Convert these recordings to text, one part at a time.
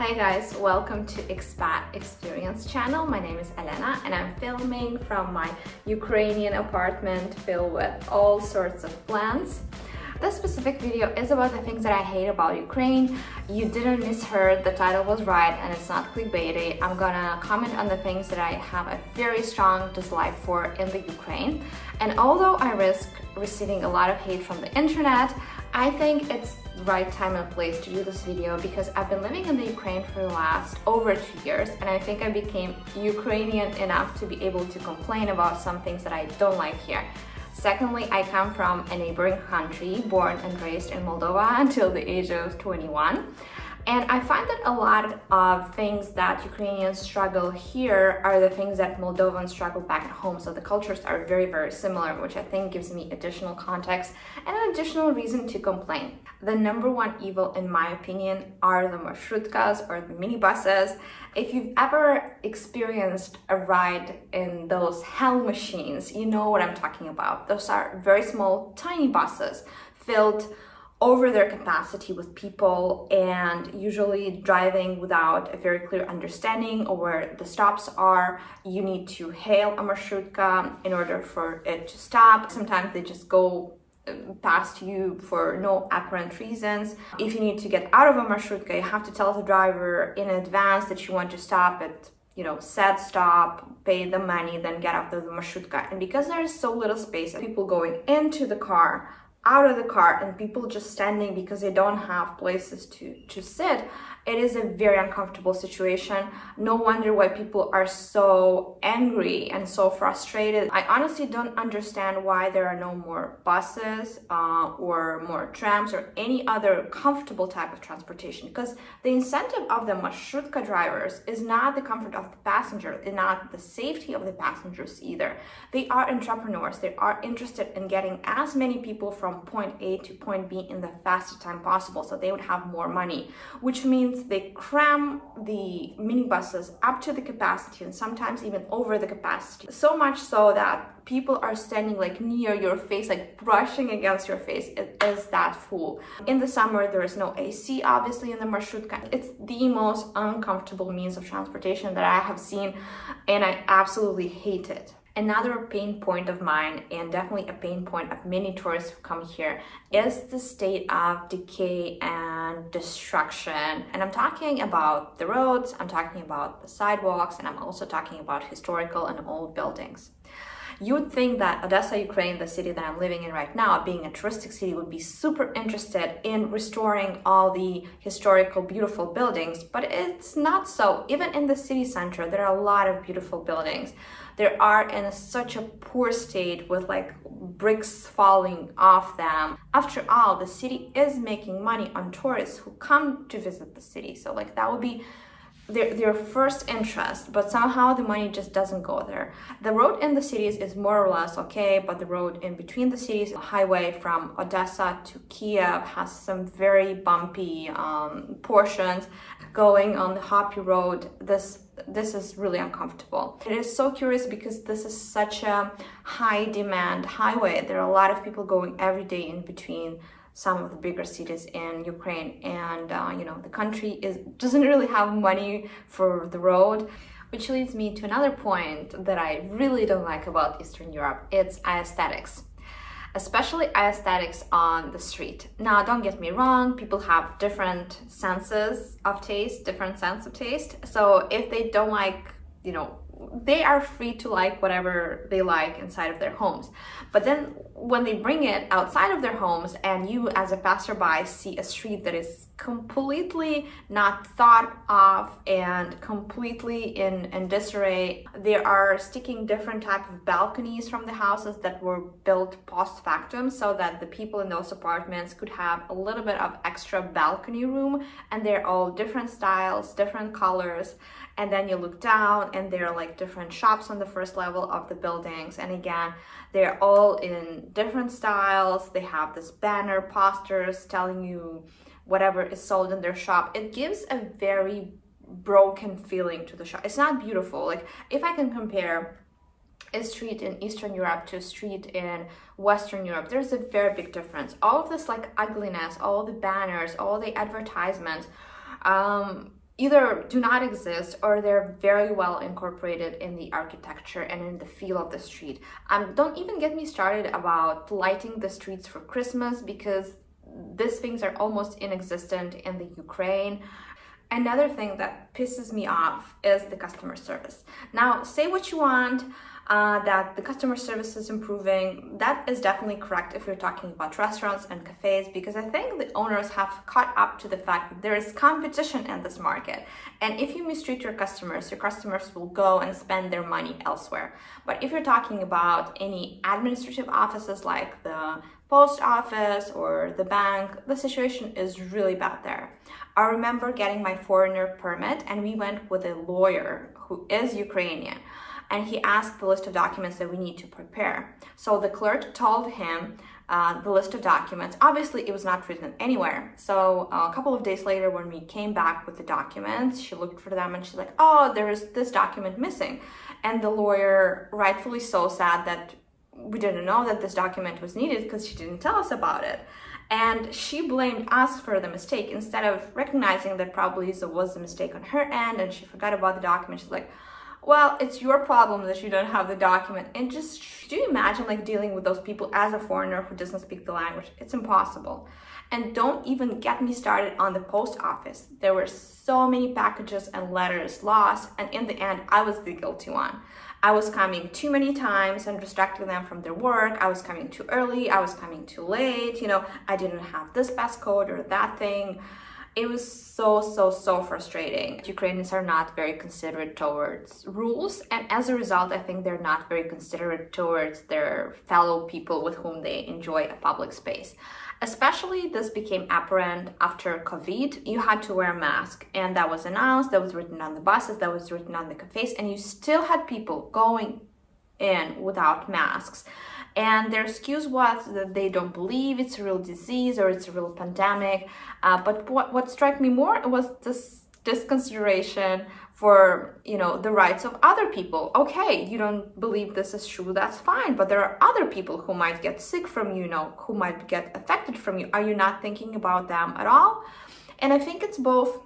Hey guys, welcome to Expat Experience channel. My name is Elena and I'm filming from my Ukrainian apartment filled with all sorts of plants. This specific video is about the things that I hate about Ukraine. You didn't misheard, the title was right and it's not clickbaity. I'm gonna comment on the things that I have a very strong dislike for in the Ukraine. And although I risk receiving a lot of hate from the internet, I think it's the right time and place to do this video because I've been living in the Ukraine for the last over 2 years and I think I became Ukrainian enough to be able to complain about some things that I don't like here. Secondly, I come from a neighboring country, born and raised in Moldova until the age of 21. And I find that a lot of things that Ukrainians struggle here are the things that Moldovans struggle back at home. So the cultures are very, very similar, which I think gives me additional context and an additional reason to complain. The number one evil, in my opinion, are the marshrutkas or the minibuses. If you've ever experienced a ride in those hell machines, you know what I'm talking about. Those are very small, tiny buses filled over their capacity with people and usually driving without a very clear understanding of where the stops are. You need to hail a marshrutka in order for it to stop. Sometimes they just go past you for no apparent reasons. If you need to get out of a marshrutka, you have to tell the driver in advance that you want to stop at, said stop, pay the money, then get out of the marshrutka. And because there is so little space, people going into the car, out of the car, and people just standing because they don't have places to sit, it is a very uncomfortable situation. No wonder why people are so angry and so frustrated. I honestly don't understand why there are no more buses or more trams or any other comfortable type of transportation, because the incentive of the marshrutka drivers is not the comfort of the passenger, and not the safety of the passengers either. They are entrepreneurs. They are interested in getting as many people from point A to point B in the fastest time possible, so they would have more money, which means they cram the minibuses up to the capacity and sometimes even over the capacity, so much so that people are standing like near your face, like brushing against your face. It is that full. In the summer there is no AC obviously in the marshrutka. It's the most uncomfortable means of transportation that I have seen and I absolutely hate it. Another pain point of mine, and definitely a pain point of many tourists who come here, is the state of decay and destruction. And I'm talking about the roads, I'm talking about the sidewalks, and I'm also talking about historical and old buildings. You would think that Odessa, Ukraine, the city that I'm living in right now, being a touristic city, would be super interested in restoring all the historical, beautiful buildings, but it's not so. Even in the city center, there are a lot of beautiful buildings. They are in such a poor state with like bricks falling off them. After all, the city is making money on tourists who come to visit the city. So like that would be their first interest, but somehow the money just doesn't go there. The road in the cities is more or less okay, but the road in between the cities, the highway from Odessa to Kiev, has some very bumpy portions. Going on the Hoppy road, this is really uncomfortable. It is so curious because this is such a high demand highway. There are a lot of people going every day in between some of the bigger cities in Ukraine, and the country doesn't really have money for the road, which leads me to another point that I really don't like about Eastern Europe. It's aesthetics, especially aesthetics on the street. Now, don't get me wrong, people have different senses of taste, different sense of taste. So if they don't like, they are free to like whatever they like inside of their homes. But then when they bring it outside of their homes and you as a passerby see a street that is completely not thought of and completely in disarray, they are sticking different type of balconies from the houses that were built post factum so that the people in those apartments could have a little bit of extra balcony room, and they're all different styles, different colors. And then you look down and there are like different shops on the first level of the buildings, and again they're all in different styles. They have this banner posters telling you whatever is sold in their shop. It gives a very broken feeling to the shop. It's not beautiful. Like if I can compare a street in Eastern Europe to a street in Western Europe, there's a very big difference. All of this like ugliness, all the banners, all the advertisements, either do not exist or they're very well incorporated in the architecture and in the feel of the street. Don't even get me started about lighting the streets for Christmas, because these things are almost inexistent in the Ukraine. Another thing that pisses me off is the customer service. Now, say what you want, that the customer service is improving. That is definitely correct if you're talking about restaurants and cafes, because I think the owners have caught up to the fact that there is competition in this market. And if you mistreat your customers will go and spend their money elsewhere. But if you're talking about any administrative offices like the post office or the bank, the situation is really bad there. I remember getting my foreigner permit and we went with a lawyer who is Ukrainian, and he asked the list of documents that we need to prepare. So the clerk told him the list of documents. Obviously, it was not written anywhere. So a couple of days later, when we came back with the documents, she looked for them and she's like, oh, there is this document missing. And the lawyer, rightfully so, said that we didn't know that this document was needed because she didn't tell us about it. And she blamed us for the mistake instead of recognizing that probably it was a mistake on her end and she forgot about the document. She's like, well, it's your problem that you don't have the document. And just, do you imagine like dealing with those people as a foreigner who doesn't speak the language? It's impossible. And don't even get me started on the post office. There were so many packages and letters lost, and in the end, I was the guilty one. I was coming too many times and distracting them from their work. I was coming too early. I was coming too late. You know, I didn't have this passcode or that thing. It was so frustrating. Ukrainians are not very considerate towards rules, and as a result, I think they're not very considerate towards their fellow people with whom they enjoy a public space. Especially this became apparent after COVID. You had to wear a mask, and that was announced, that was written on the buses, that was written on the cafes, and you still had people going in without masks. And their excuse was that they don't believe it's a real disease or it's a real pandemic. But what struck me more was this disconsideration for, you know, the rights of other people. Okay, you don't believe this is true, that's fine. But there are other people who might get sick from you, who might get affected from you. Are you not thinking about them at all? And I think it's both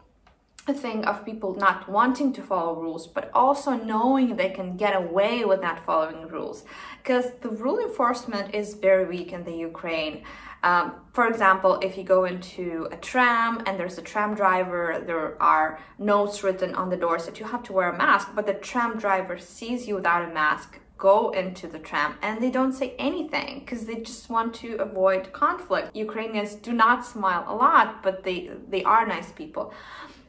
a thing of people not wanting to follow rules, but also knowing they can get away with not following rules, because the rule enforcement is very weak in the Ukraine. For example, if you go into a tram and there's a tram driver, there are notes written on the doors that you have to wear a mask, but the tram driver sees you without a mask, go into the tram, and they don't say anything because they just want to avoid conflict. Ukrainians do not smile a lot, but they are nice people.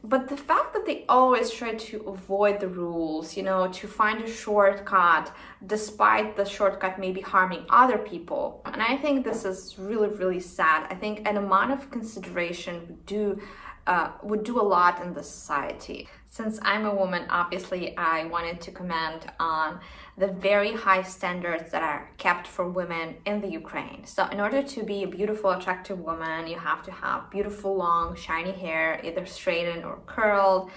But the fact that they always try to avoid the rules, to find a shortcut, despite the shortcut maybe harming other people. And I think this is really sad. I think an amount of consideration would do a lot in this society. Since I'm a woman, obviously I wanted to comment on the very high standards that are kept for women in the Ukraine. So in order to be a beautiful, attractive woman, you have to have beautiful, long, shiny hair, either straightened or curled,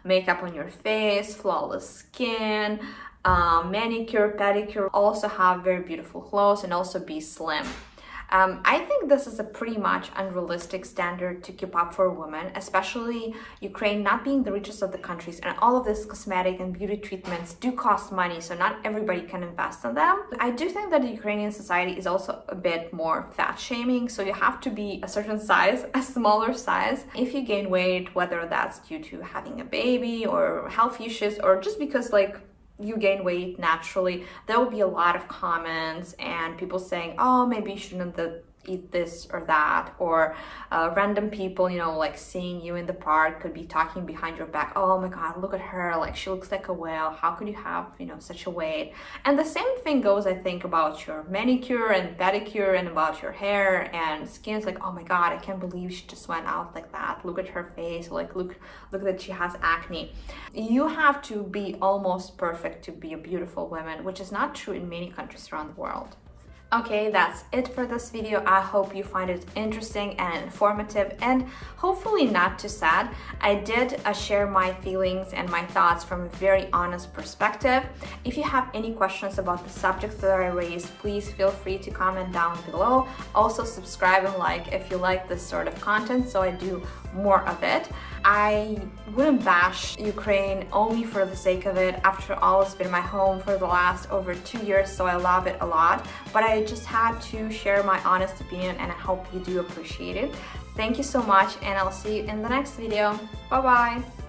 makeup on your face, flawless skin, manicure, pedicure, also have very beautiful clothes, and also be slim. I think this is a pretty much unrealistic standard to keep up for a woman, especially Ukraine not being the richest of the countries, and all of this cosmetic and beauty treatments do cost money, so not everybody can invest in them. I do think that the Ukrainian society is also a bit more fat shaming, so you have to be a certain size, a smaller size. If you gain weight, whether that's due to having a baby or health issues, or just because you gain weight naturally, there will be a lot of comments and people saying, oh, maybe you shouldn't eat this or that, or random people, seeing you in the park could be talking behind your back, oh my god, look at her, she looks like a whale, how could you have, such a weight? And the same thing goes, I think, about your manicure and pedicure and about your hair and skin. It's like, oh my god, I can't believe she just went out like that, look at her face, look that she has acne. You have to be almost perfect to be a beautiful woman, which is not true in many countries around the world. Okay, that's it for this video. I hope you find it interesting and informative and hopefully not too sad. I did share my feelings and my thoughts from a very honest perspective. If you have any questions about the subjects that I raised, please feel free to comment down below. Also subscribe and like if you like this sort of content so I do more of it. I wouldn't bash Ukraine only for the sake of it. After all, it's been my home for the last over 2 years, so I love it a lot. But I just had to share my honest opinion and I hope you do appreciate it. Thank you so much and I'll see you in the next video. Bye bye!